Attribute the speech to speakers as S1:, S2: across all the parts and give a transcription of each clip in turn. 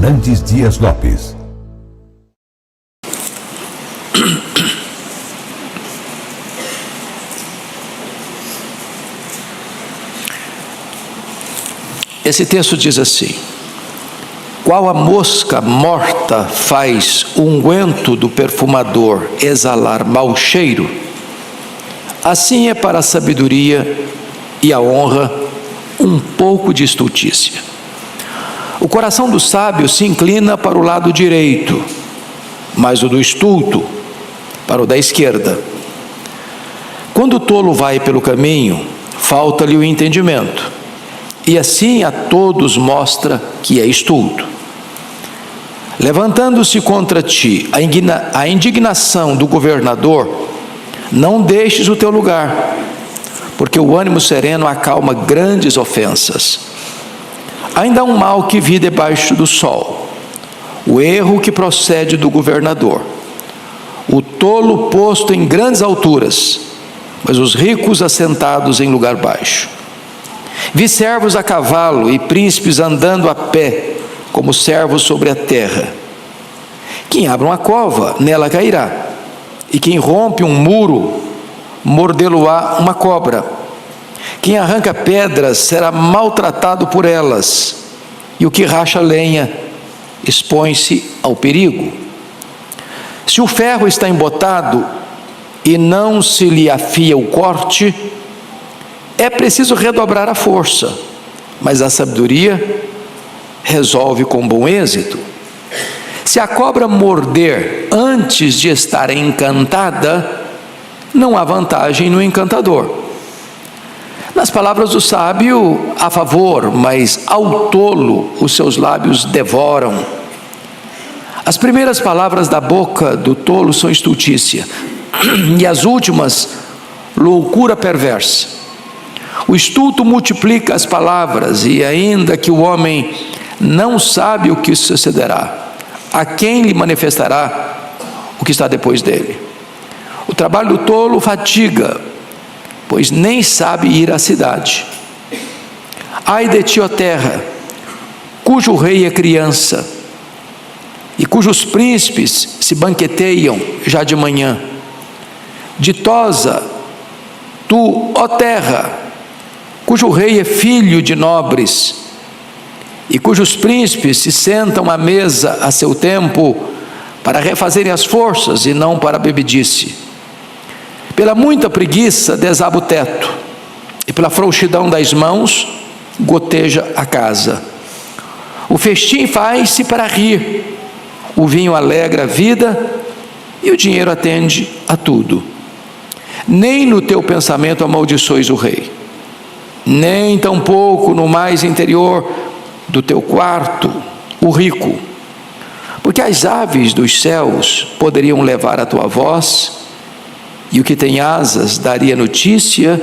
S1: Fernandes Dias Lopes.
S2: Esse texto diz assim: qual a mosca morta faz o unguento do perfumador exalar mau cheiro, assim é para a sabedoria e a honra um pouco de estultícia. O coração do sábio se inclina para o lado direito, mas o do estulto para o da esquerda. Quando o tolo vai pelo caminho, falta-lhe o entendimento, e assim a todos mostra que é estulto. Levantando-se contra ti a indignação do governador, não deixes o teu lugar, porque o ânimo sereno acalma grandes ofensas. Ainda há um mal que vi debaixo do sol, o erro que procede do governador, o tolo posto em grandes alturas, mas os ricos assentados em lugar baixo. Vi servos a cavalo e príncipes andando a pé, como servos sobre a terra. Quem abre uma cova, nela cairá, e quem rompe um muro, mordê-lo-á uma cobra. Quem arranca pedras será maltratado por elas, e o que racha lenha expõe-se ao perigo. Se o ferro está embotado e não se lhe afia o corte, é preciso redobrar a força, mas a sabedoria resolve com bom êxito. Se a cobra morder antes de estar encantada, não há vantagem no encantador. Nas palavras do sábio, há favor, mas ao tolo os seus lábios devoram. As primeiras palavras da boca do tolo são estultícia, e as últimas, loucura perversa. O estulto multiplica as palavras, e ainda que o homem não sabe o que sucederá, a quem lhe manifestará o que está depois dele? O trabalho do tolo fatiga, pois nem sabe ir à cidade. Ai de ti, ó terra, cujo rei é criança, e cujos príncipes se banqueteiam já de manhã. Ditosa tu, ó terra, cujo rei é filho de nobres, e cujos príncipes se sentam à mesa a seu tempo, para refazerem as forças e não para a bebedice. Pela muita preguiça desaba o teto, e pela frouxidão das mãos goteja a casa. O festim faz-se para rir, o vinho alegra a vida, e o dinheiro atende a tudo. Nem no teu pensamento amaldiçoes o rei, nem tampouco no mais interior do teu quarto o rico, porque as aves dos céus poderiam levar a tua voz, e o que tem asas daria notícia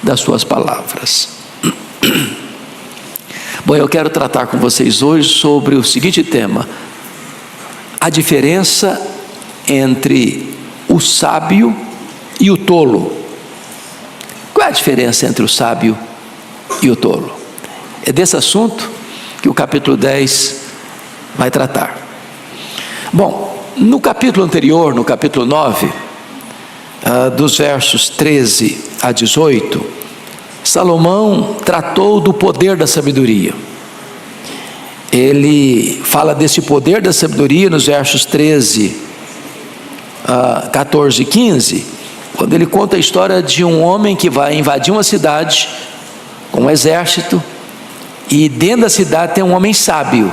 S2: das suas palavras. Bom, eu quero tratar com vocês hoje sobre o seguinte tema: a diferença entre o sábio e o tolo. Qual é a diferença entre o sábio e o tolo? É desse assunto que o capítulo 10 vai tratar. Bom, no capítulo anterior, no capítulo 9, dos versos 13 a 18, Salomão tratou do poder da sabedoria. Ele fala desse poder da sabedoria nos versos 13, 14 e 15, quando ele conta a história de um homem que vai invadir uma cidade com um exército, e dentro da cidade tem um homem sábio,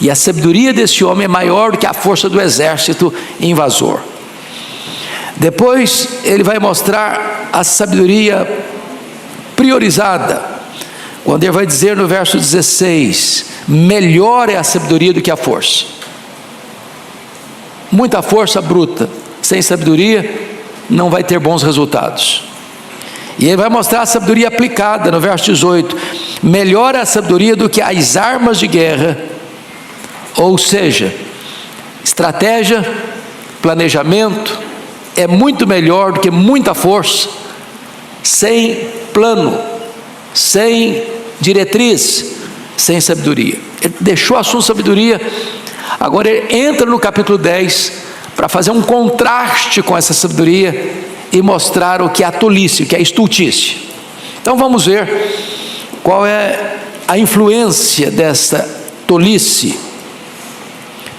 S2: e a sabedoria desse homem é maior do que a força do exército invasor. Depois ele vai mostrar a sabedoria priorizada, quando ele vai dizer no verso 16: melhor é a sabedoria do que a força. Muita força bruta, sem sabedoria, não vai ter bons resultados. E ele vai mostrar a sabedoria aplicada no verso 18: melhor é a sabedoria do que as armas de guerra, ou seja, estratégia, planejamento, é muito melhor do que muita força, sem plano, sem diretriz, sem sabedoria. Ele deixou o assunto sabedoria, agora ele entra no capítulo 10 para fazer um contraste com essa sabedoria e mostrar o que é a tolice, o que é a estultice. Então vamos ver qual é a influência dessa tolice.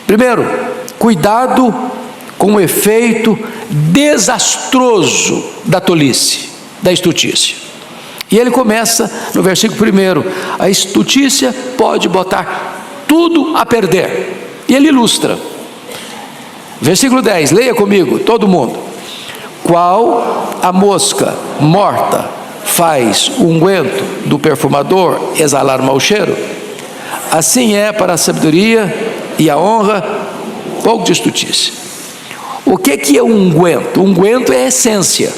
S2: Primeiro, cuidado com o efeito desastroso da tolice, da estultícia. E ele começa no versículo 1: a estultícia pode botar tudo a perder. E ele ilustra. Versículo 10, leia comigo, todo mundo. Qual a mosca morta faz o unguento do perfumador exalar mau cheiro? Assim é para a sabedoria e a honra pouco de estultícia. O que é unguento? Unguento é essência.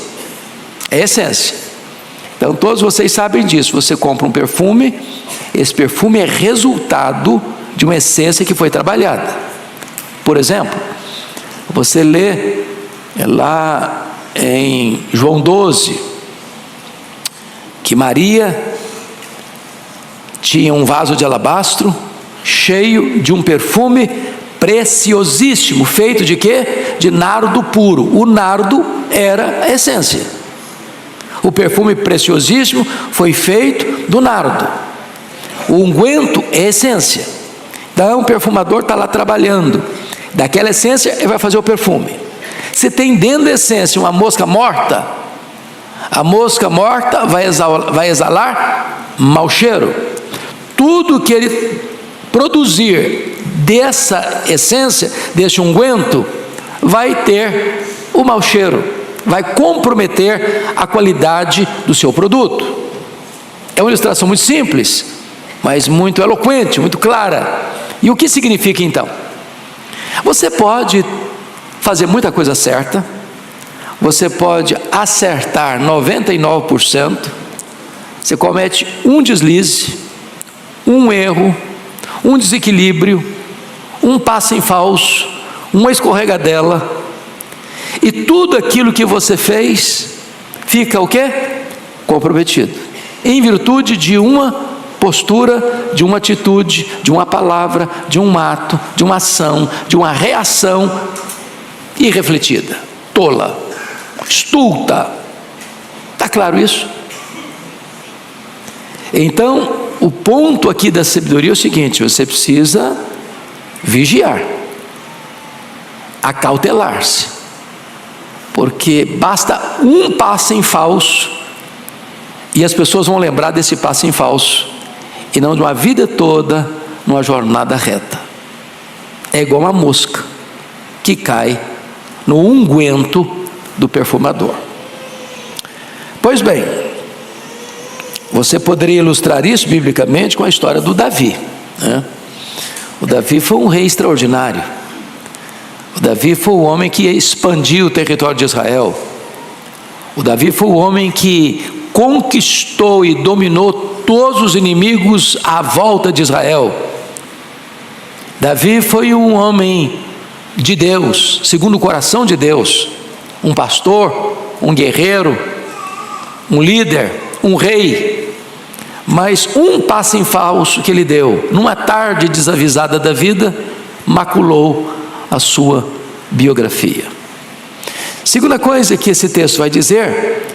S2: É essência. Então todos vocês sabem disso. Você compra um perfume, esse perfume é resultado de uma essência que foi trabalhada. Por exemplo, você lê lá em João 12 que Maria tinha um vaso de alabastro cheio de um perfume preciosíssimo, feito de quê? De nardo puro. O nardo era a essência. O perfume preciosíssimo foi feito do nardo. O unguento é a essência. Então o perfumador está lá trabalhando. Daquela essência ele vai fazer o perfume. Se tem dentro da essência uma mosca morta, a mosca morta vai exalar mau cheiro. Tudo que ele produzir dessa essência, desse unguento, vai ter o mau cheiro, vai comprometer a qualidade do seu produto. É uma ilustração muito simples, mas muito eloquente, muito clara. E o que significa então? Você pode fazer muita coisa certa, você pode acertar 99%, você comete um deslize, um erro, um desequilíbrio, um passo em falso, uma escorregadela, e tudo aquilo que você fez fica o quê? Comprometido, em virtude de uma postura, de uma atitude, de uma palavra, de um ato, de uma ação, de uma reação irrefletida, tola, estulta. Está claro isso? Então, o ponto aqui da sabedoria é o seguinte: você precisa vigiar, acautelar-se, porque basta um passo em falso e as pessoas vão lembrar desse passo em falso e não de uma vida toda numa jornada reta. É igual uma mosca que cai no unguento do perfumador. Pois bem, você poderia ilustrar isso biblicamente com a história do Davi, né? O Davi foi um rei extraordinário. O Davi foi o homem que expandiu o território de Israel. O Davi foi o homem que conquistou e dominou todos os inimigos à volta de Israel. Davi foi um homem de Deus, segundo o coração de Deus, um pastor, um guerreiro, um líder, um rei. Mas um passo em falso que ele deu, numa tarde desavisada da vida, maculou a sua biografia. Segunda coisa que esse texto vai dizer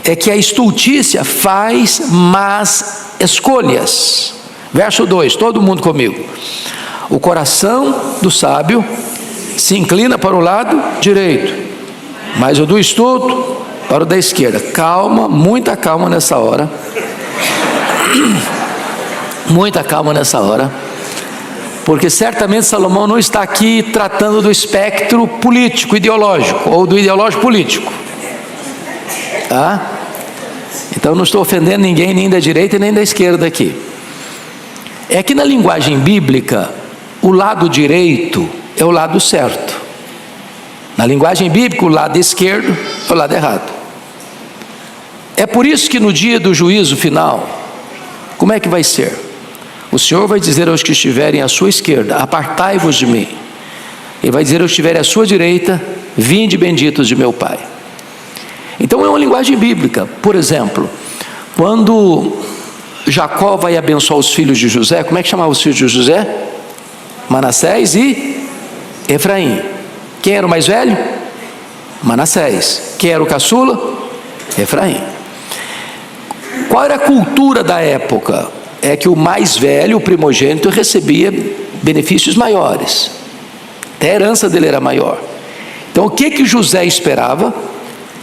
S2: é que a estultícia faz más escolhas. Verso 2, todo mundo comigo. O coração do sábio se inclina para o lado direito, mas o do estulto para o da esquerda. Calma, muita calma nessa hora. Muita calma nessa hora, porque certamente Salomão não está aqui tratando do espectro político, ideológico, ou do ideológico político, tá? Então não estou ofendendo ninguém, nem da direita nem da esquerda aqui. É que na linguagem bíblica, o lado direito é o lado certo. Na linguagem bíblica, o lado esquerdo é o lado errado. É por isso que no dia do juízo final, como é que vai ser? O Senhor vai dizer aos que estiverem à sua esquerda: apartai-vos de mim. Ele vai dizer aos que estiverem à sua direita: vinde benditos de meu Pai. Então é uma linguagem bíblica. Por exemplo, quando Jacó vai abençoar os filhos de José. Como é que chamava os filhos de José? Manassés e Efraim. Quem era o mais velho? Manassés. Quem era o caçula? Efraim. Qual era a cultura da época? É que o mais velho, o primogênito, recebia benefícios maiores. Até a herança dele era maior. Então o que José esperava?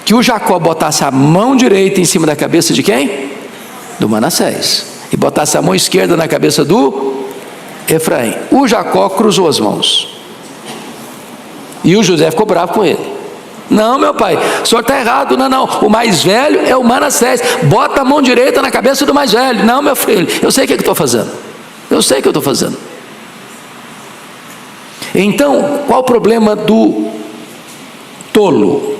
S2: Que o Jacó botasse a mão direita em cima da cabeça de quem? Do Manassés. E botasse a mão esquerda na cabeça do Efraim. O Jacó cruzou as mãos. E o José ficou bravo com ele. Não, meu pai, o senhor está errado. Não, o mais velho é o Manassés. Bota a mão direita na cabeça do mais velho. Não, meu filho, eu sei o que estou fazendo. Eu sei o que eu estou fazendo. Então, qual o problema do tolo?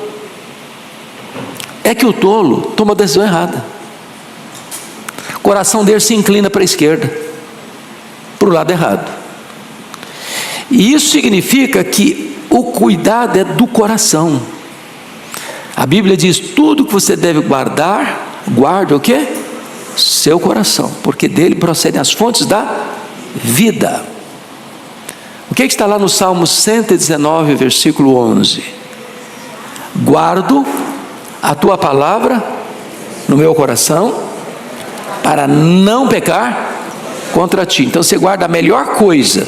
S2: É que o tolo toma a decisão errada. O coração dele se inclina para a esquerda, para o lado errado. E isso significa que o cuidado é do coração. A Bíblia diz: tudo que você deve guardar, guarde o quê? Seu coração, porque dele procedem as fontes da vida. O que está lá no Salmo 119, versículo 11? Guardo a tua palavra no meu coração, para não pecar contra ti. Então você guarda a melhor coisa,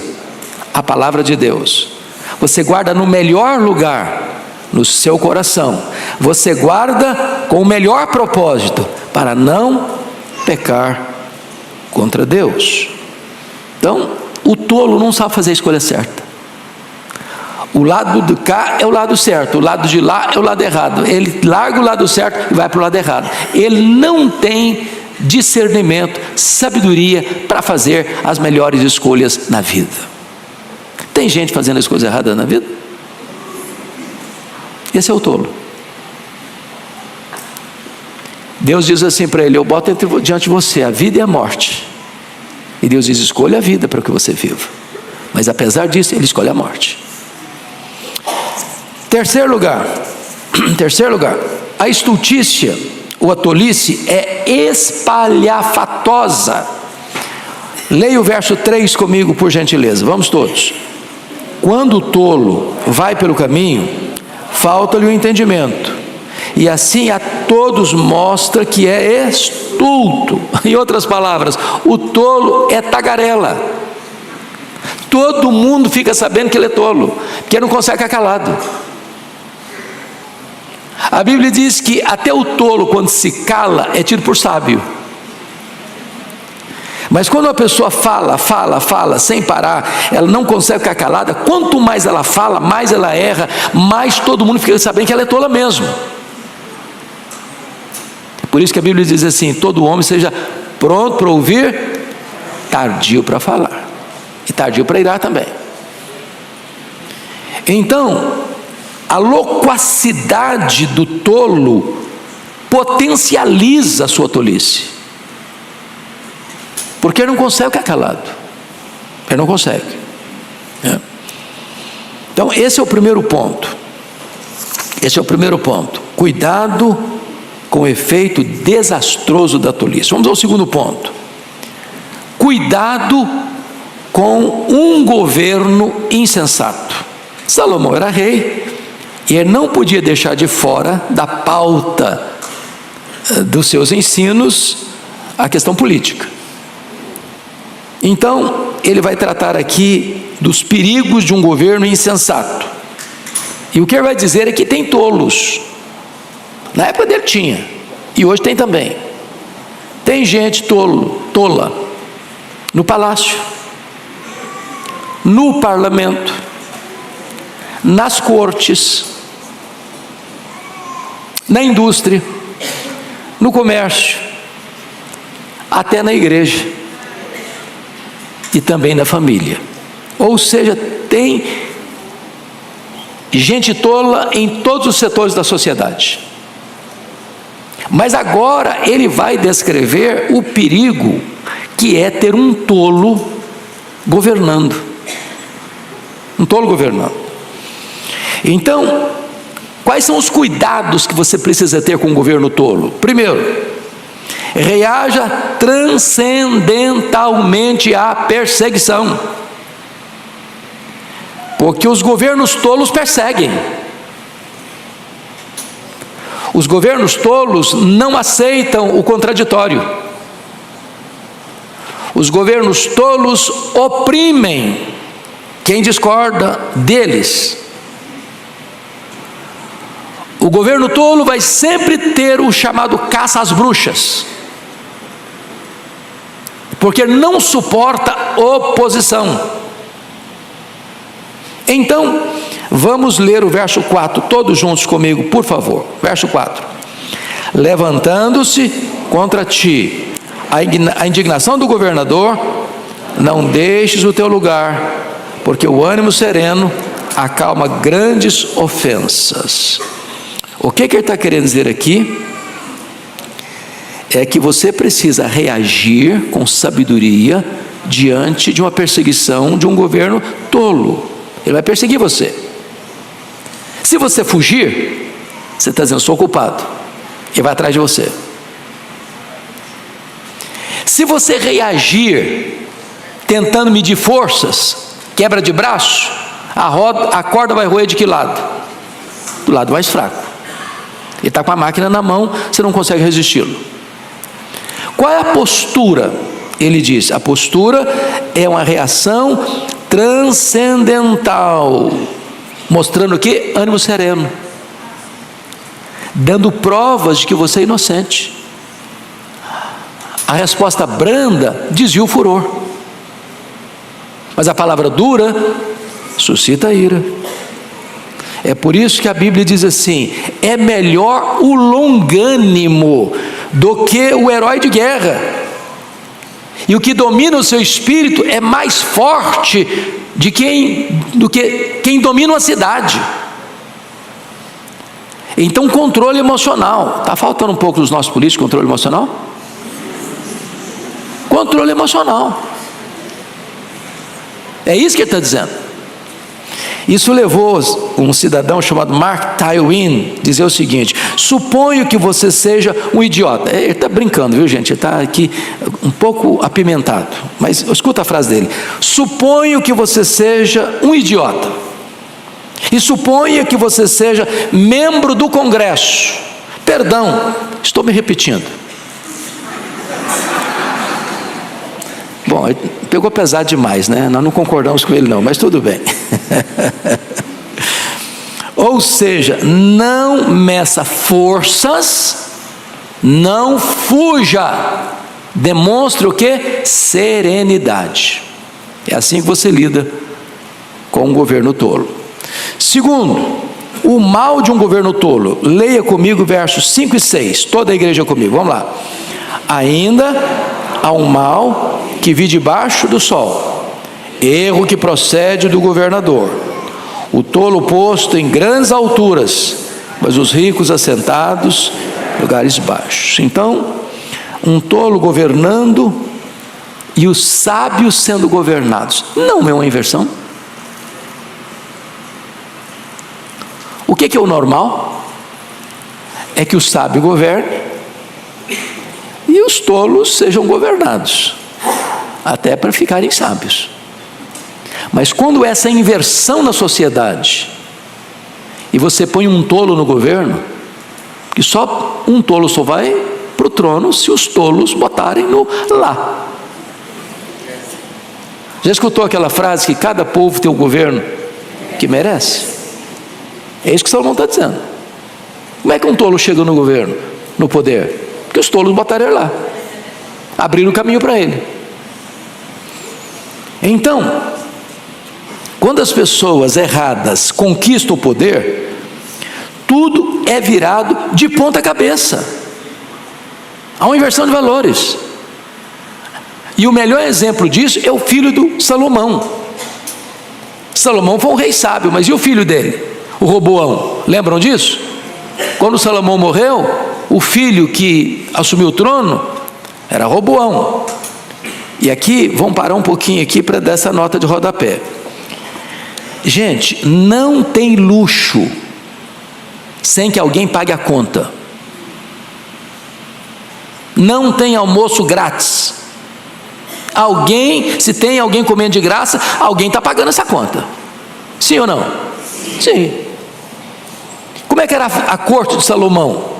S2: a palavra de Deus. Você guarda no melhor lugar, no seu coração. Você guarda com o melhor propósito, para não pecar contra Deus. Então, o tolo não sabe fazer a escolha certa. O lado de cá é o lado certo, o lado de lá é o lado errado. Ele larga o lado certo e vai para o lado errado. Ele não tem discernimento, sabedoria para fazer as melhores escolhas na vida. Tem gente fazendo as coisas erradas na vida? Esse é o tolo. Deus diz assim para ele: eu boto diante de você a vida e a morte. E Deus diz: escolha a vida para que você viva. Mas apesar disso, ele escolhe a morte. Terceiro lugar, a estultícia ou a tolice é espalhafatosa. Leia o verso 3 comigo, por gentileza. Vamos todos. Quando o tolo vai pelo caminho, falta-lhe o entendimento, e assim a todos mostra que é estulto. Em outras palavras, o tolo é tagarela. Todo mundo fica sabendo que ele é tolo, porque não consegue ficar calado. A Bíblia diz que até o tolo, quando se cala, é tido por sábio. Mas quando uma pessoa fala, sem parar, ela não consegue ficar calada. Quanto mais ela fala, mais ela erra, mais todo mundo fica sabendo que ela é tola mesmo. Por isso que a Bíblia diz assim: todo homem seja pronto para ouvir, tardio para falar, e tardio para irar também. Então, a loquacidade do tolo potencializa a sua tolice, porque ele não consegue ficar calado. Ele não consegue. Então esse é o primeiro ponto. Cuidado com o efeito desastroso da tolice. Vamos ao segundo ponto. Cuidado com um governo insensato. Salomão era rei, e ele não podia deixar de fora da pauta dos seus ensinos a questão política. Então, ele vai tratar aqui dos perigos de um governo insensato. E o que ele vai dizer é que tem tolos. Na época dele tinha, e hoje tem também. Tem gente tola no palácio, no parlamento, nas cortes, na indústria, no comércio, até na igreja e também na família. Ou seja, tem gente tola em todos os setores da sociedade. Mas agora ele vai descrever o perigo que é ter um tolo governando. Um tolo governando. Então, quais são os cuidados que você precisa ter com o governo tolo? Primeiro, reaja transcendentalmente à perseguição, porque os governos tolos perseguem. Os governos tolos não aceitam o contraditório. Os governos tolos oprimem quem discorda deles. O governo tolo vai sempre ter o chamado caça às bruxas, porque não suporta oposição. Então, vamos ler o verso 4, todos juntos comigo, por favor. Verso 4: levantando-se contra ti a indignação do governador, não deixes o teu lugar, porque o ânimo sereno acalma grandes ofensas. O que ele está querendo dizer aqui é que você precisa reagir com sabedoria diante de uma perseguição de um governo tolo. Ele vai perseguir você. Se você fugir, você está dizendo: sou culpado. Ele vai atrás de você. Se você reagir tentando medir forças, quebra de braço, a corda vai roer de que lado? Do lado mais fraco. Ele está com a máquina na mão, você não consegue resisti-lo. Qual é a postura? Ele diz: a postura é uma reação transcendental, mostrando o quê? Ânimo sereno, dando provas de que você é inocente. A resposta branda desvia o furor, mas a palavra dura suscita ira. É por isso que a Bíblia diz assim: é melhor o longânimo do que o herói de guerra, e o que domina o seu espírito é mais forte do que quem domina uma cidade. Então, controle emocional. Está faltando um pouco dos nossos políticos controle emocional? Controle emocional. É isso que ele está dizendo. Isso levou um cidadão chamado Mark Twain a dizer o seguinte: suponho que você seja um idiota. Ele está brincando, viu, gente? Ele está aqui um pouco apimentado, mas escuta a frase dele: suponho que você seja um idiota, e suponha que você seja membro do Congresso. Perdão, estou me repetindo. Bom, pegou pesado demais, né? Nós não concordamos com ele não, mas tudo bem. Ou seja, não meça forças, não fuja, demonstre o que? Serenidade. É assim que você lida com um governo tolo. Segundo, o mal de um governo tolo. Leia comigo versos 5 e 6, toda a igreja comigo, vamos lá. Ainda há um mal que vi debaixo do sol, erro que procede do governador, o tolo posto em grandes alturas, mas os ricos assentados em lugares baixos. Então, um tolo governando e os sábios sendo governados. Não é uma inversão? O que é o normal? É que o sábio governe e os tolos sejam governados, até para ficarem sábios. Mas quando essa inversão na sociedade, e você põe um tolo no governo, que só um tolo só vai para o trono se os tolos botarem no lá. Já escutou aquela frase que cada povo tem o governo que merece? É isso que Salomão está dizendo. Como é que um tolo chega no governo, no poder? Porque os tolos botaram ele lá, abriram o caminho para ele. Então, quando as pessoas erradas conquistam o poder, tudo é virado de ponta cabeça. Há uma inversão de valores. E o melhor exemplo disso é o filho do Salomão. Salomão foi um rei sábio, mas e o filho dele? O Roboão. Lembram disso? Quando Salomão morreu, o filho que assumiu o trono era Roboão. E aqui, vamos parar um pouquinho aqui para dar essa nota de rodapé. Gente, não tem luxo sem que alguém pague a conta. Não tem almoço grátis. Se tem alguém comendo de graça, alguém está pagando essa conta. Sim ou não? Sim. Como é que era a corte de Salomão?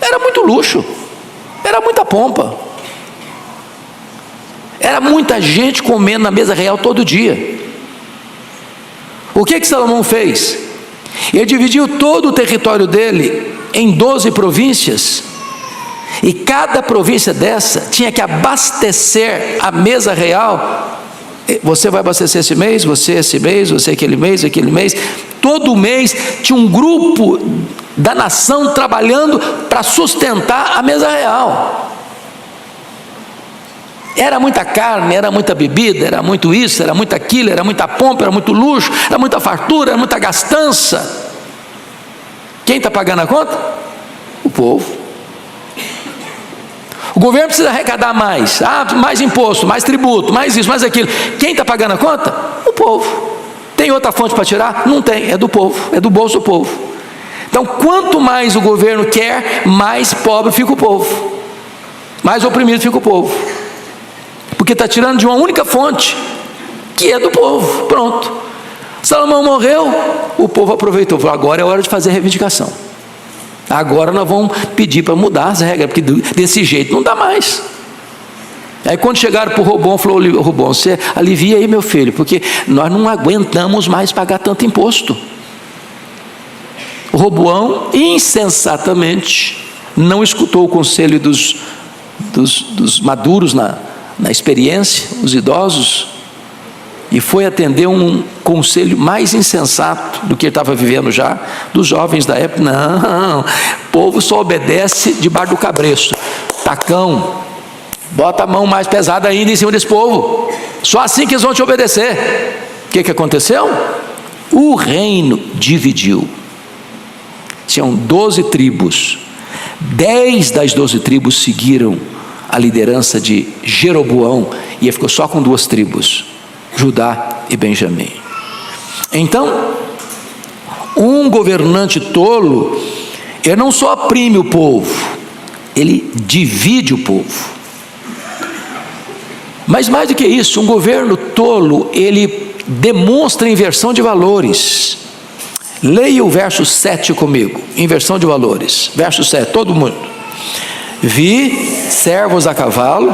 S2: Era muito luxo, era muita pompa, era muita gente comendo na mesa real todo dia. O que Salomão fez? Ele dividiu todo o território dele em 12 províncias, e cada província dessa tinha que abastecer a mesa real. Você vai abastecer esse mês, você esse mês, você aquele mês. Todo mês tinha um grupo da nação trabalhando para sustentar a mesa real. Era muita carne, era muita bebida, era muito isso, era muito aquilo, era muita pompa, era muito luxo, era muita fartura, era muita gastança. Quem está pagando a conta? O povo. O governo precisa arrecadar mais, mais imposto, mais tributo, mais isso, mais aquilo. Quem está pagando a conta? O povo. Tem outra fonte para tirar? Não tem, é do povo, é do bolso do povo. Então, quanto mais o governo quer, mais pobre fica o povo, mais oprimido fica o povo, porque está tirando de uma única fonte, que é do povo. Pronto. Salomão morreu, o povo aproveitou, falou: agora é hora de fazer reivindicação. Agora nós vamos pedir para mudar as regras, porque desse jeito não dá mais. Aí quando chegaram para o Robão, falou: Robão, você alivia aí, meu filho, porque nós não aguentamos mais pagar tanto imposto. O Roboão, insensatamente, não escutou o conselho dos maduros na experiência, os idosos, e foi atender um conselho mais insensato do que ele estava vivendo já, dos jovens da época. Não, o povo só obedece debaixo do cabresto. Tacão, bota a mão mais pesada ainda em cima desse povo, só assim que eles vão te obedecer. O que aconteceu? O reino dividiu. Tinham 12 tribos, 10 das 12 tribos seguiram a liderança de Jeroboão, e ele ficou só com 2 tribos, Judá e Benjamim. Então, um governante tolo, ele não só oprime o povo, ele divide o povo. Mas mais do que isso, um governo tolo, ele demonstra inversão de valores. Leia o verso 7 comigo, inversão de valores. Verso 7, todo mundo. Vi servos a cavalo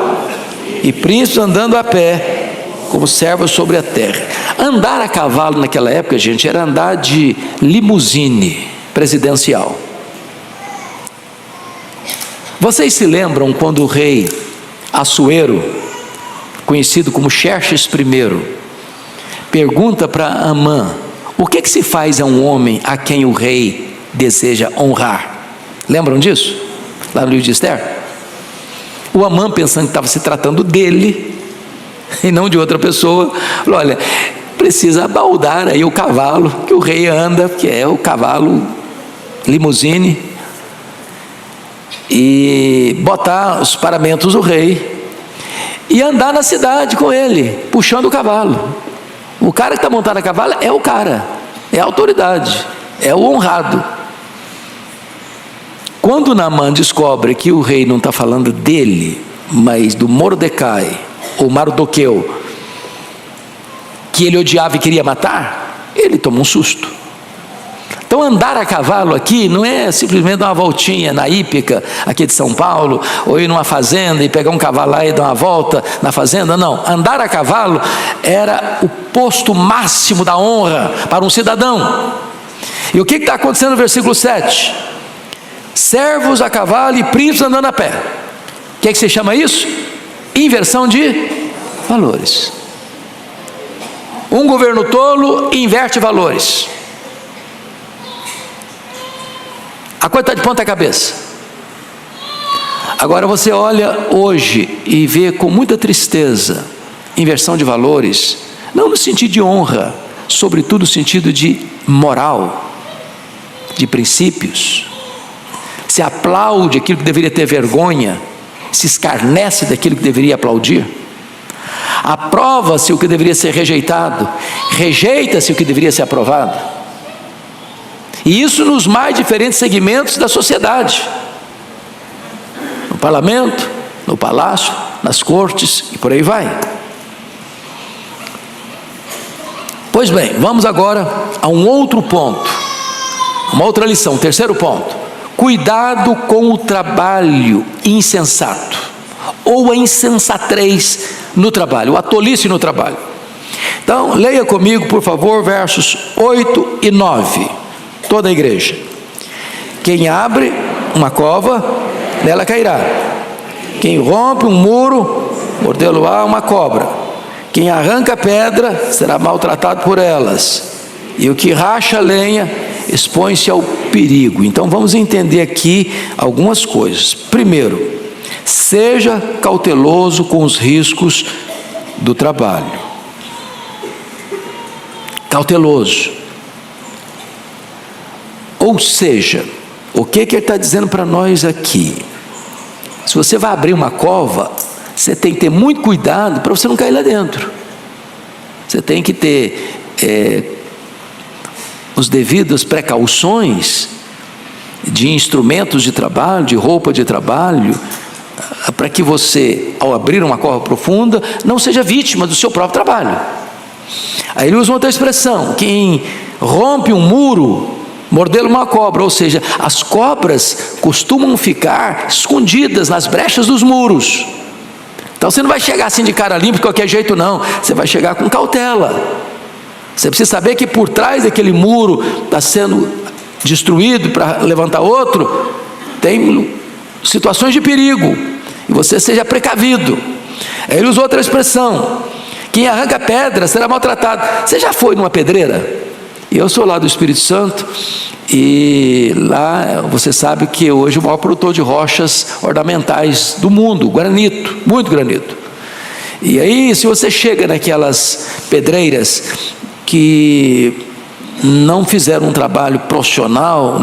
S2: e príncipes andando a pé, como servos sobre a terra. Andar a cavalo naquela época, gente, era andar de limusine presidencial. Vocês se lembram quando o rei Assuero, conhecido como Xerxes I, pergunta para Amã: o que se faz a um homem a quem o rei deseja honrar? Lembram disso? Lá no livro de Esther. O Amã, pensando que estava se tratando dele e não de outra pessoa, falou: olha, precisa baldar aí o cavalo que o rei anda, que é o cavalo limusine, e botar os paramentos do rei e andar na cidade com ele, puxando o cavalo. O cara que está montado a cavalo é o cara, é a autoridade, é o honrado. Quando Naamã descobre que o rei não está falando dele, mas do Mordecai, ou Mardoqueu, que ele odiava e queria matar, ele toma um susto. Então andar a cavalo aqui não é simplesmente dar uma voltinha na hípica aqui de São Paulo, ou ir numa fazenda e pegar um cavalo lá e dar uma volta na fazenda. Não, andar a cavalo era o posto máximo da honra para um cidadão. E o que está acontecendo no versículo 7? Servos a cavalo e príncipes andando a pé. O que se chama isso? Inversão de valores. Um governo tolo inverte valores. A coisa está de ponta cabeça. Agora você olha hoje e vê com muita tristeza inversão de valores, não no sentido de honra, sobretudo no sentido de moral, de princípios. Se aplaude aquilo que deveria ter vergonha, se escarnece daquilo que deveria aplaudir. Aprova-se o que deveria ser rejeitado, rejeita-se o que deveria ser aprovado. E isso nos mais diferentes segmentos da sociedade. No parlamento, no palácio, nas cortes e por aí vai. Pois bem, vamos agora a um outro ponto, uma outra lição, terceiro ponto. Cuidado com o trabalho insensato, ou a insensatez no trabalho, a tolice no trabalho. Então, leia comigo, por favor, versos 8 e 9, toda a igreja. Quem abre uma cova, nela cairá. Quem rompe um muro, mordê-lo-á uma cobra. Quem arranca pedra, será maltratado por elas. E o que racha lenha, expõe-se ao perigo. Então, vamos entender aqui algumas coisas. Primeiro, seja cauteloso com os riscos do trabalho. Cauteloso. Ou seja, o que ele está dizendo para nós aqui? Se você vai abrir uma cova, você tem que ter muito cuidado para você não cair lá dentro. Você tem que ter os devidas precauções de instrumentos de trabalho, de roupa de trabalho, para que você, ao abrir uma cova profunda, não seja vítima do seu próprio trabalho. Aí ele usa outra expressão: quem rompe um muro, mordê-lo uma cobra. Ou seja, as cobras costumam ficar escondidas nas brechas dos muros. Então você não vai chegar assim de cara limpa de qualquer jeito, não. Você vai chegar com cautela. Você precisa saber que por trás daquele muro está sendo destruído para levantar outro, tem situações de perigo, e você seja precavido. Aí ele usou outra expressão: quem arranca pedra será maltratado. Você já foi numa pedreira? Eu sou lá do Espírito Santo, e lá você sabe que hoje o maior produtor de rochas ornamentais do mundo, granito, muito granito. E aí, se você chega naquelas pedreiras que não fizeram um trabalho profissional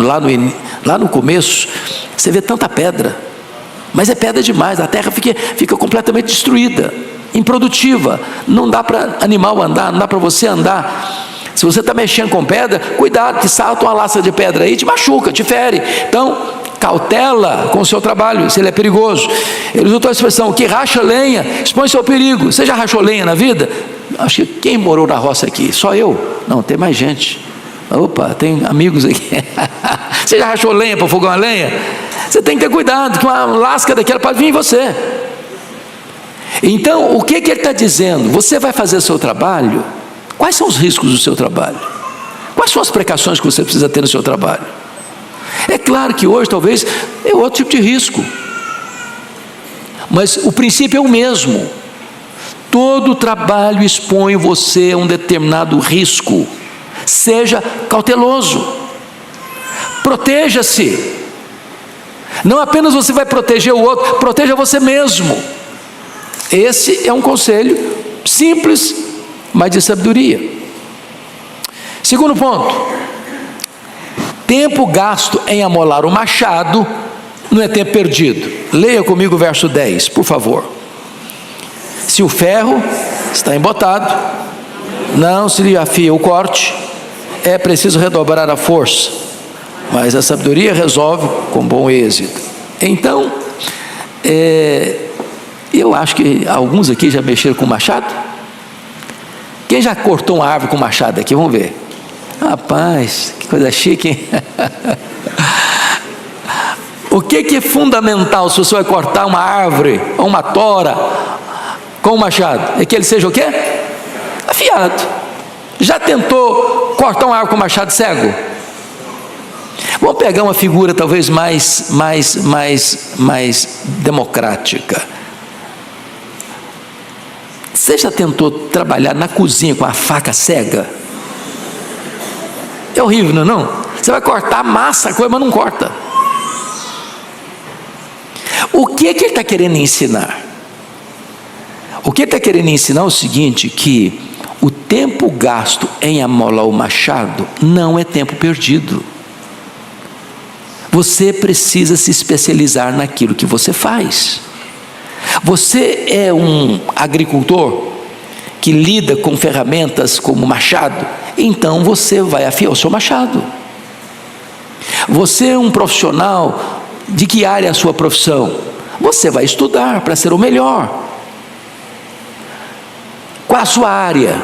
S2: lá no começo, você vê tanta pedra, mas é pedra demais, a terra fica completamente destruída, improdutiva, não dá para animal andar, não dá para você andar. Se você está mexendo com pedra, cuidado, que salta uma laça de pedra aí, te machuca, te fere. Então, cautela com o seu trabalho, se ele é perigoso. Ele usou a expressão: que racha lenha, expõe-se ao perigo. Você já rachou lenha na vida? Acho que quem morou na roça aqui? Só eu? Não, tem mais gente. Opa, tem amigos aqui. Você já rachou lenha para fogão a lenha? Você tem que ter cuidado, que uma lasca daquela pode vir em você. Então, o que ele está dizendo? Você vai fazer o seu trabalho. Quais são os riscos do seu trabalho? Quais são as precauções que você precisa ter no seu trabalho? É claro que hoje talvez é outro tipo de risco, mas o princípio é o mesmo. Todo trabalho expõe você a um determinado risco. Seja cauteloso, proteja-se. Não apenas você vai proteger o outro, proteja você mesmo. Esse é um conselho simples, mas de sabedoria. Segundo ponto: tempo gasto em amolar o machado não é tempo perdido. Leia comigo o verso 10, por favor. Se o ferro está embotado, não se lhe afia o corte, é preciso redobrar a força, mas a sabedoria resolve com bom êxito. Então, eu acho que alguns aqui já mexeram com machado. Quem já cortou uma árvore com machado aqui? Vamos ver. Rapaz, que coisa chique, hein? O que é fundamental se você vai cortar uma árvore ou uma tora com um machado? É que ele seja o quê? Afiado. Já tentou cortar uma árvore com machado cego? Vamos pegar uma figura talvez mais democrática. Você já tentou trabalhar na cozinha com a faca cega? É horrível, não é não? Você vai cortar massa, coisa, mas não corta. O que ele está querendo ensinar? O que ele está querendo ensinar é o seguinte: que o tempo gasto em amolar o machado não é tempo perdido. Você precisa se especializar naquilo que você faz. Você é um agricultor que lida com ferramentas como machado, então você vai afiar o seu machado. Você é um profissional, de que área é a sua profissão? Você vai estudar para ser o melhor. Qual a sua área?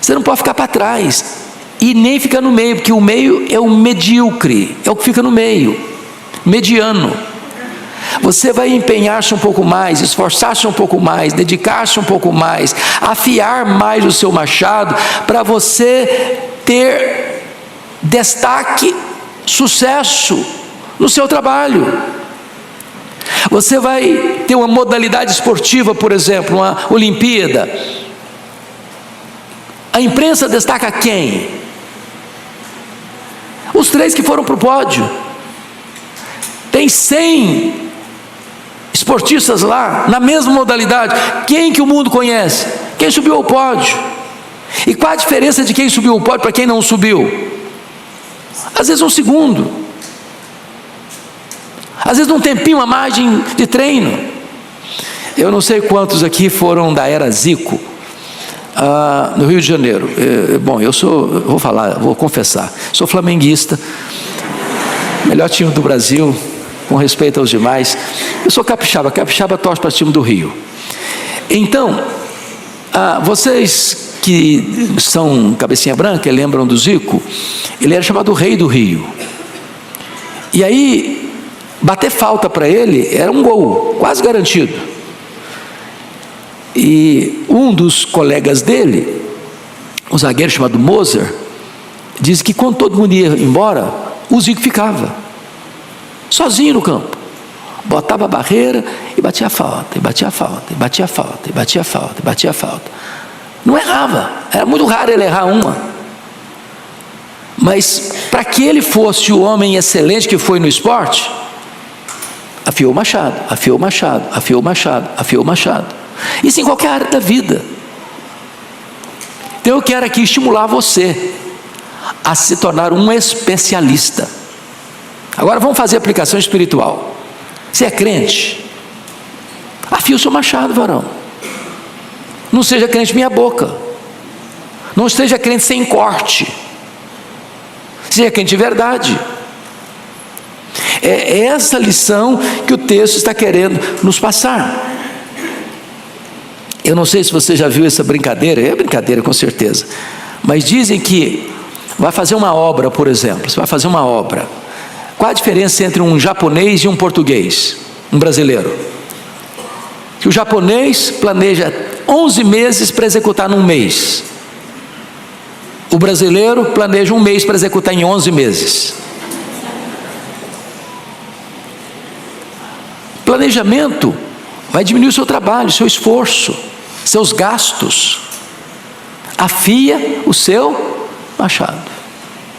S2: Você não pode ficar para trás e nem ficar no meio, porque o meio é o medíocre, é o que fica no meio, mediano. Você vai empenhar-se um pouco mais, esforçar-se um pouco mais, dedicar-se um pouco mais, afiar mais o seu machado, para você ter destaque, sucesso no seu trabalho. Você vai ter uma modalidade esportiva, por exemplo, uma Olimpíada. A imprensa destaca quem? Os 3 que foram para o pódio. Tem 100 esportistas lá, na mesma modalidade. Quem que o mundo conhece? Quem subiu ao pódio. E qual a diferença de quem subiu ao pódio para quem não subiu? Às vezes um segundo, às vezes um tempinho a mais de treino. Eu não sei quantos aqui foram da era Zico, no Rio de Janeiro. Bom, vou confessar, sou flamenguista, melhor time do Brasil, com respeito aos demais. Eu sou capixaba torce para o time do Rio. Então, vocês que são cabecinha branca, lembram do Zico? Ele era chamado o Rei do Rio. E aí, bater falta para ele era um gol, quase garantido. E um dos colegas dele, um zagueiro chamado Moser, diz que quando todo mundo ia embora, o Zico ficava sozinho no campo, botava a barreira e batia a falta, e batia a falta, e batia a falta, e batia a falta, e batia a falta. Não errava, era muito raro ele errar uma. Mas para que ele fosse o homem excelente que foi no esporte, afiou o machado, afiou o machado, afiou o machado, afiou o machado. Isso em qualquer área da vida. Então eu quero aqui estimular você a se tornar um especialista. Agora vamos fazer aplicação espiritual. Você é crente? Afie o seu machado, varão. Não seja crente meia boca. Não esteja crente sem corte. Seja crente de verdade. É essa lição que o texto está querendo nos passar. Eu não sei se você já viu essa brincadeira, é brincadeira com certeza, mas dizem que vai fazer uma obra, por exemplo, você vai fazer uma obra. Qual a diferença entre um japonês e um português, um brasileiro? Que o japonês planeja 11 meses para executar num mês. O brasileiro planeja um mês para executar em 11 meses. Planejamento vai diminuir o seu trabalho, o seu esforço, seus gastos. Afia o seu machado.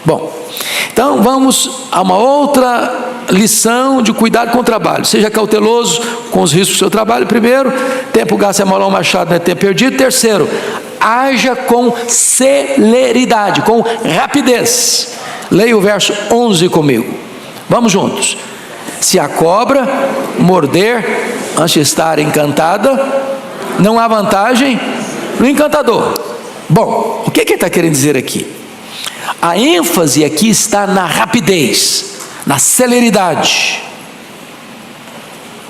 S2: Bom, então vamos a uma outra lição de cuidado com o trabalho. Seja cauteloso com os riscos do seu trabalho. Primeiro, tempo gasto é amolar um machado, não é tempo perdido. Terceiro, haja com celeridade, com rapidez. Leia o verso 11 comigo. Vamos juntos. Se a cobra morder antes de estar encantada, não há vantagem no encantador. Bom, o que ele está querendo dizer aqui? A ênfase aqui está na rapidez, na celeridade.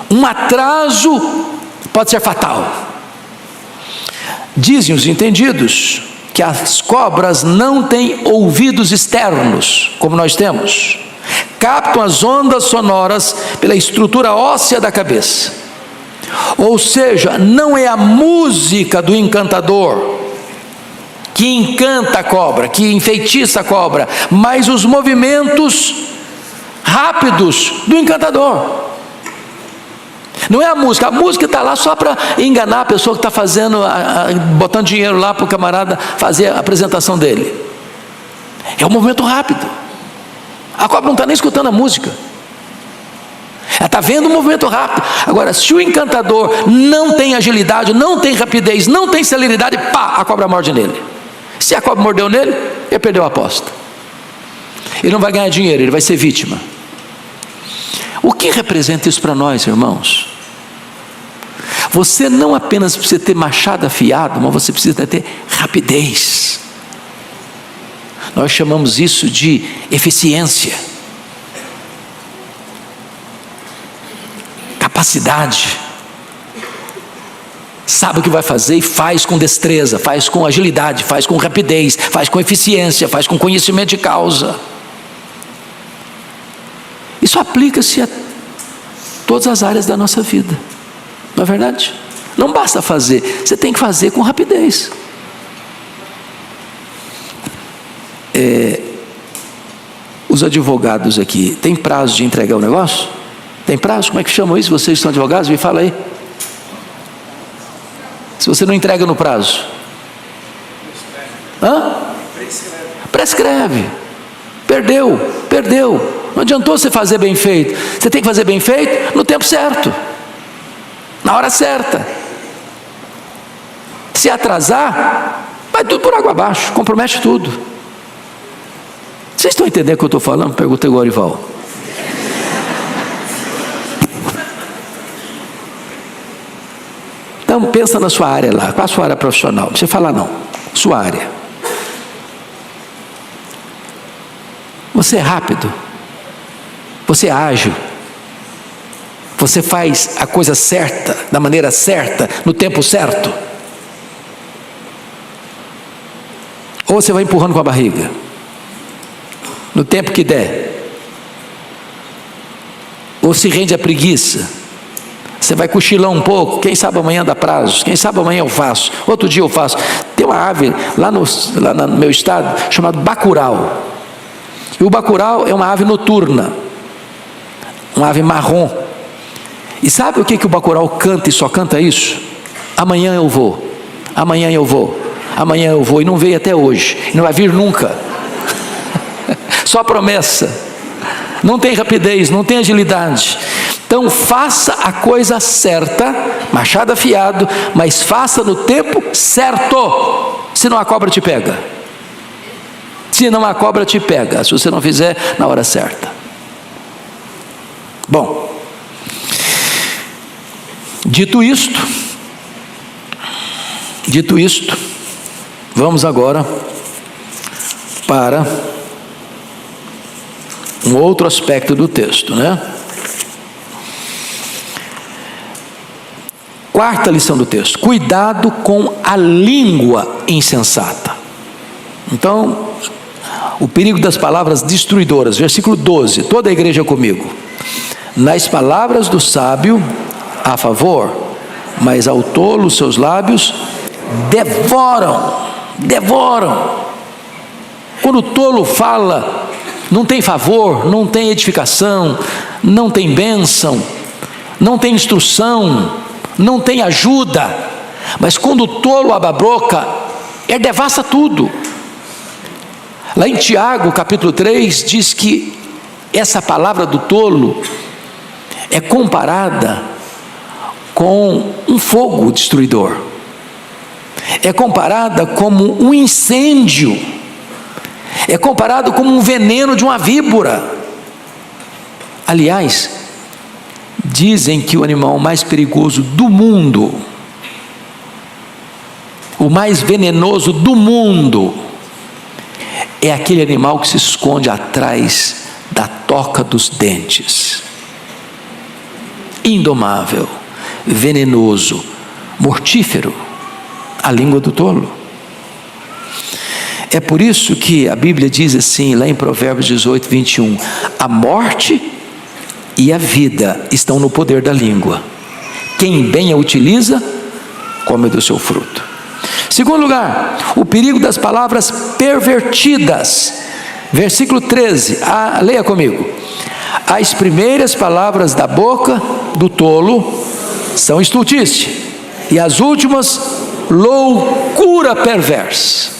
S2: Um atraso pode ser fatal. Dizem os entendidos que as cobras não têm ouvidos externos, como nós temos. Captam as ondas sonoras pela estrutura óssea da cabeça. Ou seja, não é a música do encantador que encanta a cobra, que enfeitiça a cobra, mas os movimentos rápidos do encantador. Não é a música está lá só para enganar a pessoa que está fazendo, botando dinheiro lá para o camarada fazer a apresentação dele. É um movimento rápido. A cobra não está nem escutando a música, ela está vendo um movimento rápido. Agora, se o encantador não tem agilidade, não tem rapidez, não tem celeridade, pá, a cobra morde nele. Se a cobra mordeu nele, ele perdeu a aposta. Ele não vai ganhar dinheiro, ele vai ser vítima. O que representa isso para nós, irmãos? Você não apenas precisa ter machado afiado, mas você precisa ter rapidez. Nós chamamos isso de eficiência, capacidade, sabe o que vai fazer e faz com destreza, faz com agilidade, faz com rapidez, faz com eficiência, faz com conhecimento de causa. Isso aplica-se a todas as áreas da nossa vida, não é verdade? Não basta fazer, você tem que fazer com rapidez. Os advogados aqui, tem prazo de entregar o negócio? Tem prazo? Como é que chamam isso? Vocês são advogados? Me fala aí. Se você não entrega no prazo? Prescreve. Perdeu. Não adiantou você fazer bem feito. Você tem que fazer bem feito no tempo certo, na hora certa. Se atrasar, vai tudo por água abaixo, compromete tudo. Vocês estão entendendo o que eu estou falando? Perguntei o Orival. Então pensa na sua área lá. Qual a sua área profissional? Não precisa falar não. Sua área. Você é rápido? Você é ágil? Você faz a coisa certa, da maneira certa, no tempo certo? Ou você vai empurrando com a barriga? No tempo que der? Ou se rende à preguiça? Você vai cochilar um pouco, quem sabe amanhã dá prazo, quem sabe amanhã eu faço, outro dia eu faço. Tem uma ave lá no meu estado, chamado bacurau. E o bacurau é uma ave noturna, uma ave marrom. E sabe o que o bacurau canta e só canta isso? Amanhã eu vou, amanhã eu vou, amanhã eu vou. E não veio até hoje, e não vai vir nunca. Só promessa. Não tem rapidez, não tem agilidade. Então faça a coisa certa, machado afiado, mas faça no tempo certo, senão a cobra te pega. Senão a cobra te pega, se você não fizer na hora certa. Bom, dito isto, vamos agora para um outro aspecto do texto, né? Quarta lição do texto: cuidado com a língua insensata. Então, o perigo das palavras destruidoras, versículo 12, toda a igreja comigo. Nas palavras do sábio há favor, mas ao tolo seus lábios devoram. Quando o tolo fala, não tem favor, não tem edificação, não tem bênção, não tem instrução, não tem ajuda. Mas quando o tolo abre a boca, ele devassa tudo. Lá em Tiago, capítulo 3, diz que essa palavra do tolo é comparada com um fogo destruidor, é comparada como um incêndio, é comparado como um veneno de uma víbora. Aliás, dizem que o animal mais perigoso do mundo, o mais venenoso do mundo, é aquele animal que se esconde atrás da toca dos dentes. Indomável, venenoso, mortífero, a língua do tolo. É por isso que a Bíblia diz assim, lá em Provérbios 18, 21, a morte e a vida estão no poder da língua. Quem bem a utiliza, come do seu fruto. Segundo lugar, o perigo das palavras pervertidas. Versículo 13, leia comigo. As primeiras palavras da boca do tolo são estultice, e as últimas, loucura perversa.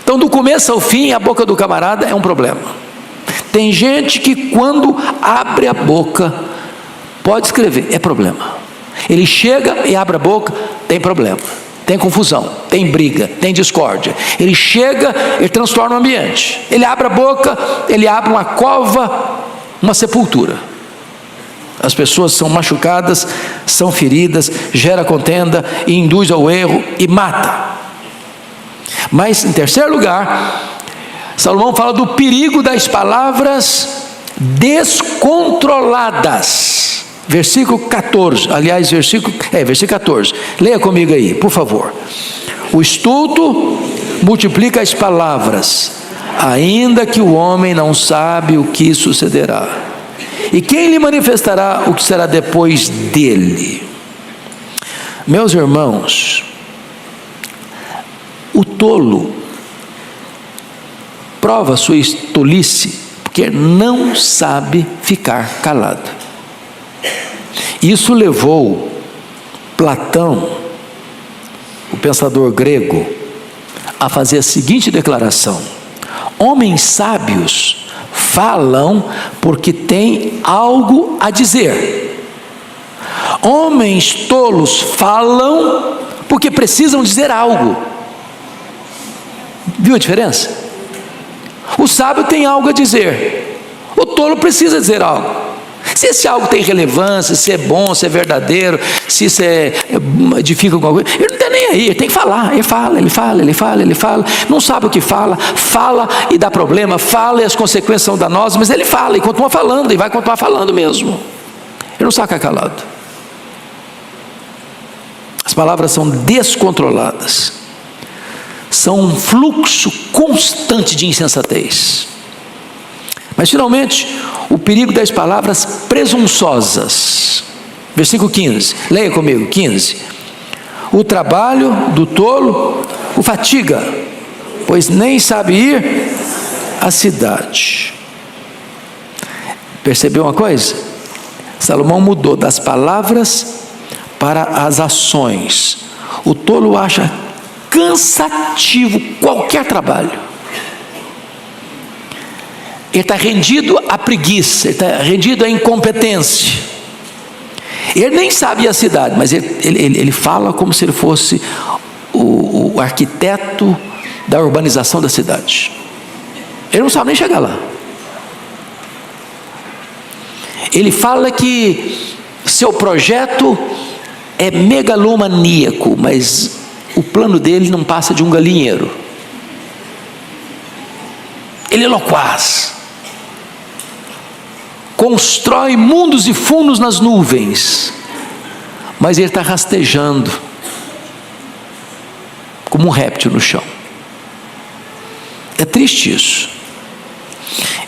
S2: Então, do começo ao fim, a boca do camarada é um problema. Tem gente que quando abre a boca, pode escrever, é problema. Ele chega e abre a boca, tem problema, tem confusão, tem briga, tem discórdia. Ele chega, ele transforma o ambiente. Ele abre a boca, ele abre uma cova, uma sepultura. As pessoas são machucadas, são feridas, gera contenda, e induz ao erro e mata. Mas em terceiro lugar, Salomão fala do perigo das palavras descontroladas. versículo 14, aliás, versículo 14, leia comigo aí, por favor. O estulto multiplica as palavras, ainda que o homem não sabe o que sucederá. E quem lhe manifestará o que será depois dele? Meus irmãos, o tolo prova sua tolice porque não sabe ficar calado. Isso levou Platão, o pensador grego, a fazer a seguinte declaração: homens sábios falam porque têm algo a dizer. Homens tolos falam porque precisam dizer algo. Viu a diferença? O sábio tem algo a dizer, o tolo precisa dizer algo. Se esse algo tem relevância, se é bom, se é verdadeiro, se isso edifica alguma coisa, ele não está nem aí, ele tem que falar. Ele fala, não sabe o que fala e dá problema, fala e as consequências são danosas, mas ele fala e continua falando e vai continuar falando mesmo. Ele não sabe ficar calado. As palavras são descontroladas, são um fluxo constante de insensatez. Mas finalmente, o perigo das palavras presunçosas. Versículo 15, leia comigo, 15. O trabalho do tolo o fatiga, pois nem sabe ir à cidade. Percebeu uma coisa? Salomão mudou das palavras para as ações. O tolo acha cansativo qualquer trabalho. Ele está rendido à preguiça, ele está rendido à incompetência. Ele nem sabe ir à cidade, mas ele fala como se ele fosse o arquiteto da urbanização da cidade. Ele não sabe nem chegar lá. Ele fala que seu projeto é megalomaníaco, mas o plano dele não passa de um galinheiro. Ele é loquaz, constrói mundos e fundos nas nuvens, mas ele está rastejando como um réptil no chão. É triste isso.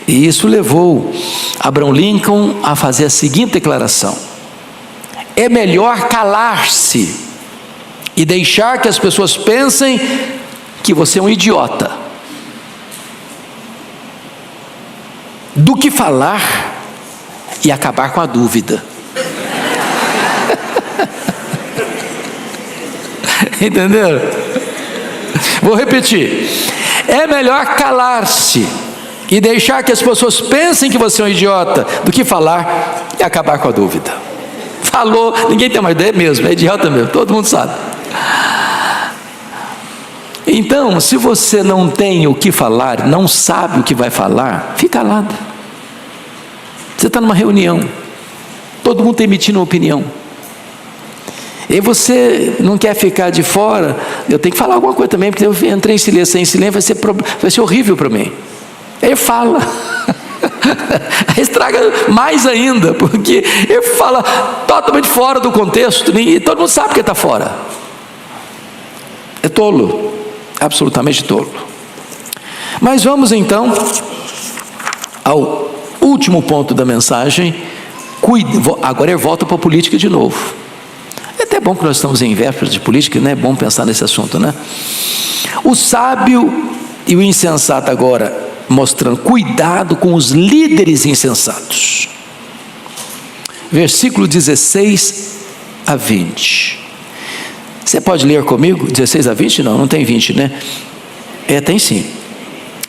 S2: E isso levou Abraham Lincoln a fazer a seguinte declaração: é melhor calar-se e deixar que as pessoas pensem que você é um idiota, do que falar e acabar com a dúvida. Entenderam? Vou repetir: é melhor calar-se e deixar que as pessoas pensem que você é um idiota, do que falar e acabar com a dúvida. Falou, ninguém tem mais ideia mesmo, é idiota mesmo, todo mundo sabe. Então, se você não tem o que falar, não sabe o que vai falar, fica calado. Você está numa reunião, todo mundo está emitindo uma opinião, e você não quer ficar de fora. Eu tenho que falar alguma coisa também, porque eu entrei em silêncio, sem silêncio vai ser horrível para mim. Ele fala, estraga mais ainda, porque ele fala totalmente fora do contexto, e todo mundo sabe que ele está fora. É tolo, absolutamente tolo. Mas vamos então ao último ponto da mensagem. Agora ele volta para a política de novo. É até bom que nós estamos em vésperas de política, né? É bom pensar nesse assunto, né? O sábio e o insensato agora, mostrando cuidado com os líderes insensatos. Versículo 16 a 20. Você pode ler comigo? 16 a 20? Não tem 20, né? Tem sim.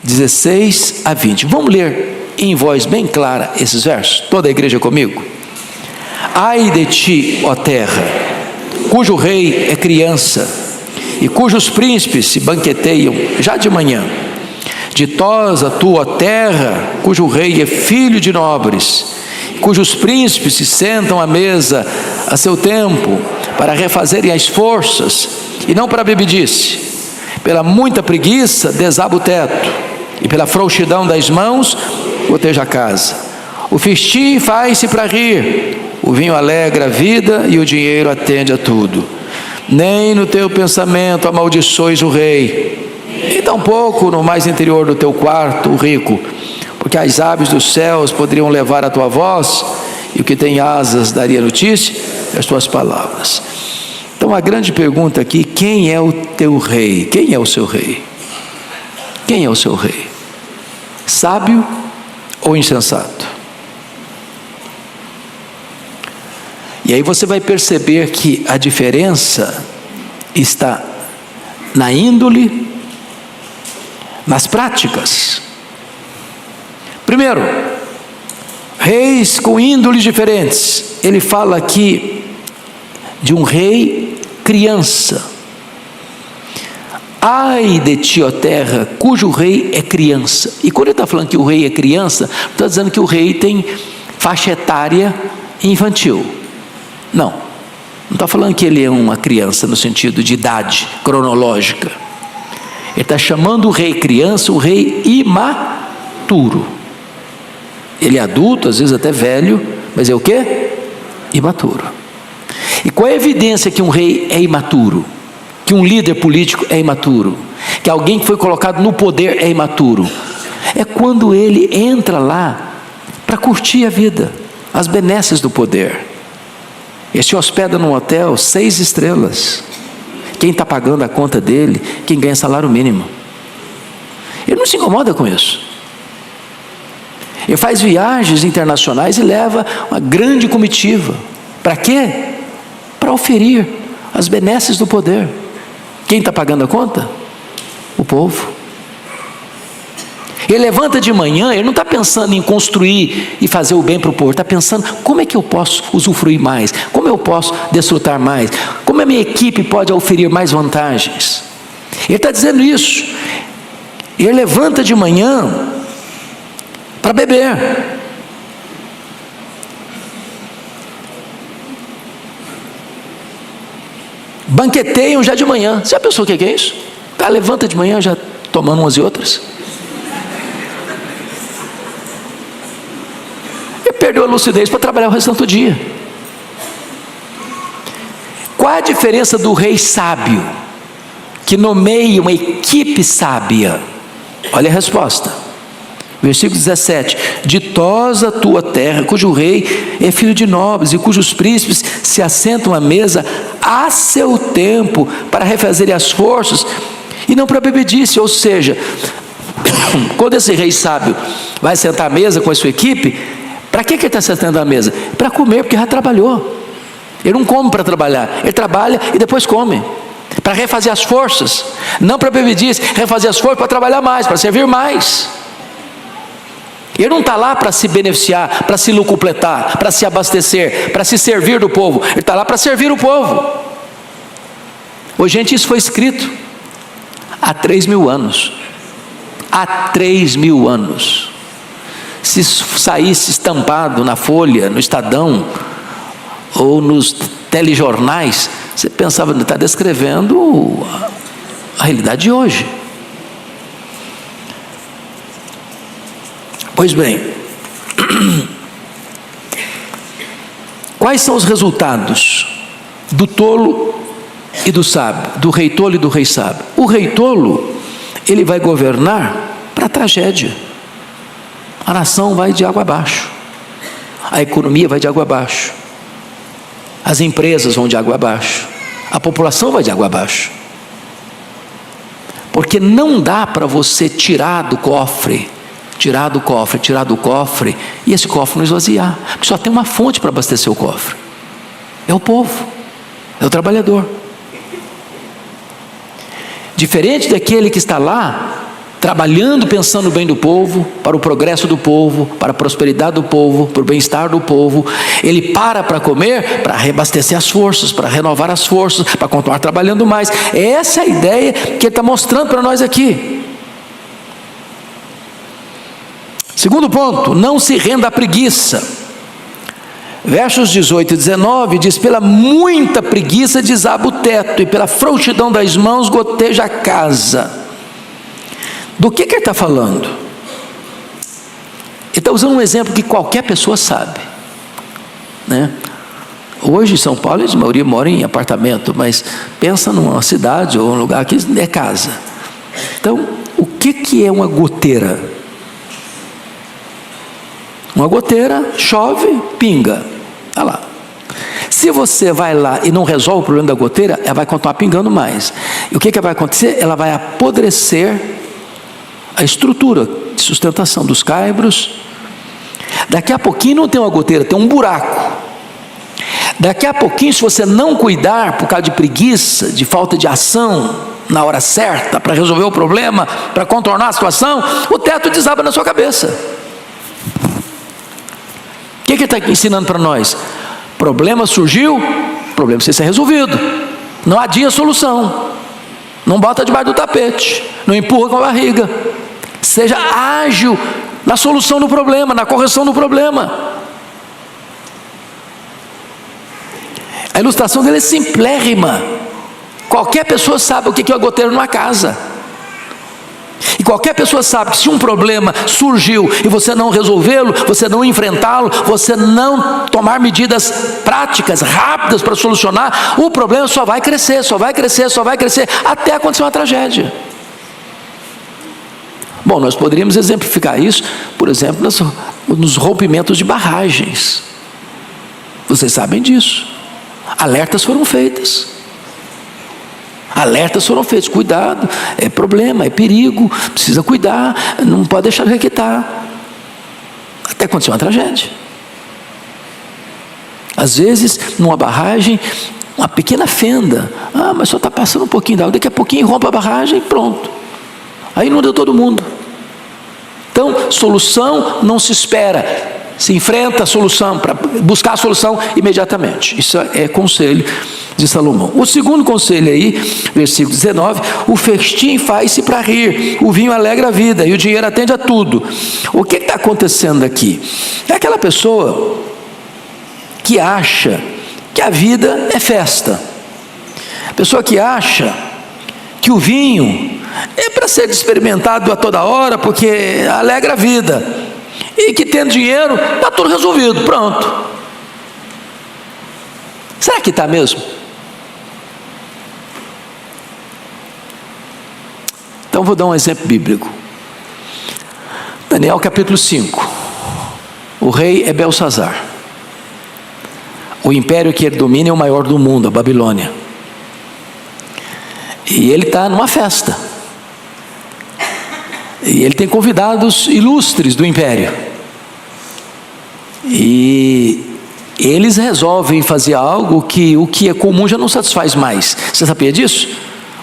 S2: 16 a 20. Vamos ler em voz bem clara esses versos? Toda a igreja comigo? Ai de ti, ó terra, cujo rei é criança, e cujos príncipes se banqueteiam já de manhã. Ditosa tua terra, cujo rei é filho de nobres, cujos príncipes se sentam à mesa a seu tempo, para refazerem as forças, e não para bebedice. Pela muita preguiça desaba o teto, e pela frouxidão das mãos goteja a casa. O festim faz-se para rir, o vinho alegra a vida e o dinheiro atende a tudo. Nem no teu pensamento amaldiçoes o rei, e tampouco no mais interior do teu quarto o rico, porque as aves dos céus poderiam levar a tua voz, e o que tem asas daria notícia das tuas palavras. Então a grande pergunta aqui: quem é o teu rei? Quem é o seu rei? Quem é o seu rei? Sábio ou insensato? E aí você vai perceber que a diferença está na índole, nas práticas. Primeiro, reis com índoles diferentes. Ele fala aqui de um rei criança. Ai de ti, ó terra, cujo rei é criança. E quando ele está falando que o rei é criança, não está dizendo que o rei tem faixa etária infantil. Não está falando que ele é uma criança no sentido de idade cronológica. Ele está chamando o rei criança, o rei imaturo. Ele é adulto, às vezes até velho, mas é o quê? Imaturo. E qual é a evidência que um rei é imaturo? Que um líder político é imaturo? Que alguém que foi colocado no poder é imaturo? É quando ele entra lá para curtir a vida, as benesses do poder. Ele se hospeda num hotel 6 estrelas. Quem está pagando a conta dele? Quem ganha salário mínimo. Ele não se incomoda com isso. Ele faz viagens internacionais e leva uma grande comitiva. Para quê? Para oferir as benesses do poder. Quem está pagando a conta? O povo. Ele levanta de manhã, ele não está pensando em construir e fazer o bem para o povo. Está pensando, como é que eu posso usufruir mais? Como eu posso desfrutar mais? Como a minha equipe pode oferir mais vantagens? Ele está dizendo isso. Ele levanta de manhã para beber. Banqueteiam já de manhã. Você já pensou o que é isso? O cara levanta de manhã já tomando umas e outras. Ele perdeu a lucidez para trabalhar o restante do dia. Qual a diferença do rei sábio, que nomeia uma equipe sábia? Olha a resposta. Versículo 17: ditosa a tua terra, cujo rei é filho de nobres, e cujos príncipes se assentam à mesa a seu tempo, para refazerem as forças, e não para bebedice. Ou seja, quando esse rei sábio vai sentar à mesa com a sua equipe, para que ele está sentando à mesa? Para comer, porque já trabalhou. Ele não come para trabalhar, ele trabalha e depois come, para refazer as forças, não para bebedice, refazer as forças para trabalhar mais, para servir mais. Ele não está lá para se beneficiar, para se lucupletar, para se abastecer, para se servir do povo. Ele está lá para servir o povo. Ô, gente, isso foi escrito há 3.000 anos. Há 3.000 anos. Se saísse estampado na Folha, no Estadão, ou nos telejornais, você pensava, está descrevendo a realidade de hoje. Pois bem, quais são os resultados do tolo e do sábio, do rei tolo e do rei sábio? O rei tolo, ele vai governar para a tragédia. A nação vai de água abaixo, a economia vai de água abaixo, as empresas vão de água abaixo, a população vai de água abaixo. Porque não dá para você tirar do cofre, e esse cofre não esvaziar, porque só tem uma fonte para abastecer o cofre: é o povo, é o trabalhador. Diferente daquele que está lá trabalhando, pensando no bem do povo, para o progresso do povo, para a prosperidade do povo, para o bem-estar do povo, ele para comer, para reabastecer as forças, para renovar as forças, para continuar trabalhando mais. Essa é a ideia que ele está mostrando para nós aqui. Segundo ponto, não se renda à preguiça. Versos 18 e 19 diz: pela muita preguiça desaba o teto, e pela frouxidão das mãos goteja a casa. Do que ele está falando? Ele está usando um exemplo que qualquer pessoa sabe, né? Hoje em São Paulo, a maioria mora em apartamento, mas pensa numa cidade ou um lugar que é casa. Então, o que é uma goteira? Uma goteira, chove, pinga. Olha lá. Se você vai lá e não resolve o problema da goteira, ela vai continuar pingando mais. E o que vai acontecer? Ela vai apodrecer a estrutura de sustentação dos caibros. Daqui a pouquinho não tem uma goteira, tem um buraco. Daqui a pouquinho, se você não cuidar, por causa de preguiça, de falta de ação na hora certa, para resolver o problema, para contornar a situação, o teto desaba na sua cabeça. O que ele está ensinando para nós? Problema surgiu, problema precisa ser resolvido. Não adia a solução. Não bota debaixo do tapete. Não empurra com a barriga. Seja ágil na solução do problema, na correção do problema. A ilustração dele é simplérrima. Qualquer pessoa sabe o que é uma goteira numa casa. E qualquer pessoa sabe que se um problema surgiu e você não resolvê-lo, você não enfrentá-lo, você não tomar medidas práticas, rápidas para solucionar, o problema só vai crescer, só vai crescer, só vai crescer, até acontecer uma tragédia. Bom, nós poderíamos exemplificar isso, por exemplo, nos rompimentos de barragens. Vocês sabem disso. Alertas foram feitos. Alertas foram feitos, cuidado, é problema, é perigo, precisa cuidar, não pode deixar de requentar. Até acontecer uma tragédia. Às vezes, numa barragem, uma pequena fenda, mas só está passando um pouquinho d'água, daqui a pouquinho rompe a barragem e pronto. Aí inunda todo mundo. Então, solução não se espera, se enfrenta a solução, para buscar a solução imediatamente. Isso é conselho de Salomão. O segundo conselho aí, versículo 19, o festim faz-se para rir, o vinho alegra a vida e o dinheiro atende a tudo. O que está acontecendo aqui? É aquela pessoa que acha que a vida é festa. A pessoa que acha que o vinho é para ser experimentado a toda hora, porque alegra a vida. E que tendo dinheiro, está tudo resolvido, pronto. Será que está mesmo? Então vou dar um exemplo bíblico. Daniel capítulo 5. O rei é Belsazar. O império que ele domina é o maior do mundo, a Babilônia. E ele está numa festa. E ele tem convidados ilustres do império. E eles resolvem fazer algo que o que é comum já não satisfaz mais. Você sabia disso?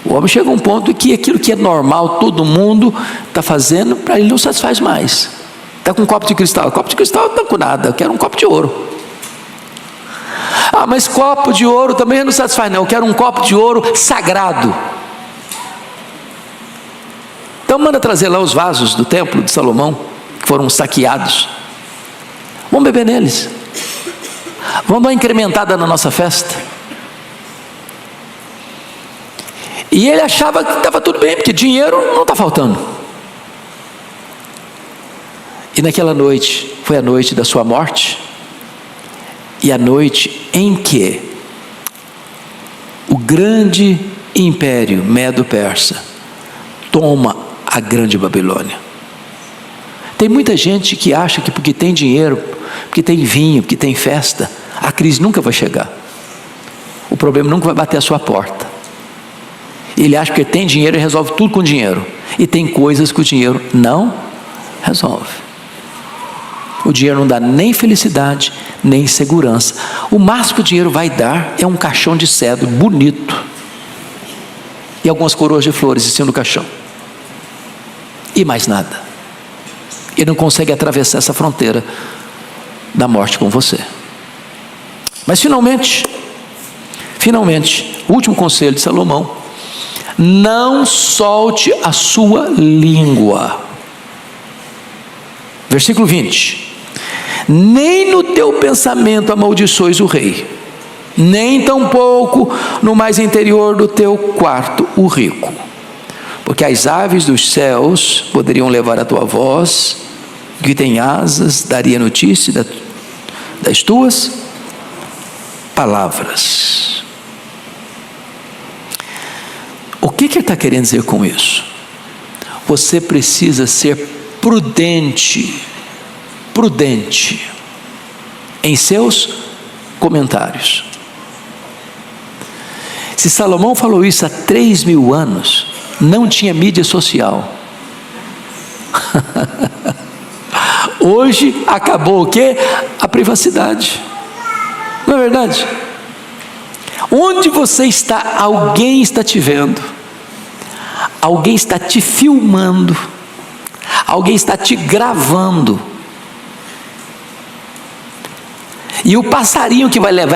S2: O homem chega a um ponto que aquilo que é normal, todo mundo está fazendo, para ele não satisfaz mais. Está com um copo de cristal. O copo de cristal não está com nada, eu quero um copo de ouro. Mas copo de ouro também não satisfaz, não. Eu quero um copo de ouro sagrado. Então manda trazer lá os vasos do templo de Salomão, que foram saqueados. Vamos beber neles. Vamos dar uma incrementada na nossa festa. E ele achava que estava tudo bem, porque dinheiro não está faltando. E naquela noite, foi a noite da sua morte, e a noite em que o grande império Medo-Persa toma a grande Babilônia. Tem muita gente que acha que porque tem dinheiro, porque tem vinho, porque tem festa, a crise nunca vai chegar. O problema nunca vai bater a sua porta. Ele acha que tem dinheiro e resolve tudo com dinheiro. E tem coisas que o dinheiro não resolve. O dinheiro não dá nem felicidade, nem segurança. O máximo que o dinheiro vai dar é um caixão de cedro bonito. E algumas coroas de flores em cima do caixão. E mais nada. Ele não consegue atravessar essa fronteira da morte com você. Mas finalmente, o último conselho de Salomão: não solte a sua língua. Versículo 20: nem no teu pensamento amaldiçoes o rei, nem tampouco no mais interior do teu quarto o rico, porque as aves dos céus poderiam levar a tua voz, que tem asas daria notícia das tuas palavras. O que ele está querendo dizer com isso? Você precisa ser prudente em seus comentários. Se Salomão falou isso há 3.000 anos, não tinha mídia social. Hoje acabou o quê? A privacidade. Não é verdade? Onde você está, alguém está te vendo, alguém está te filmando, alguém está te gravando. E o passarinho que vai levar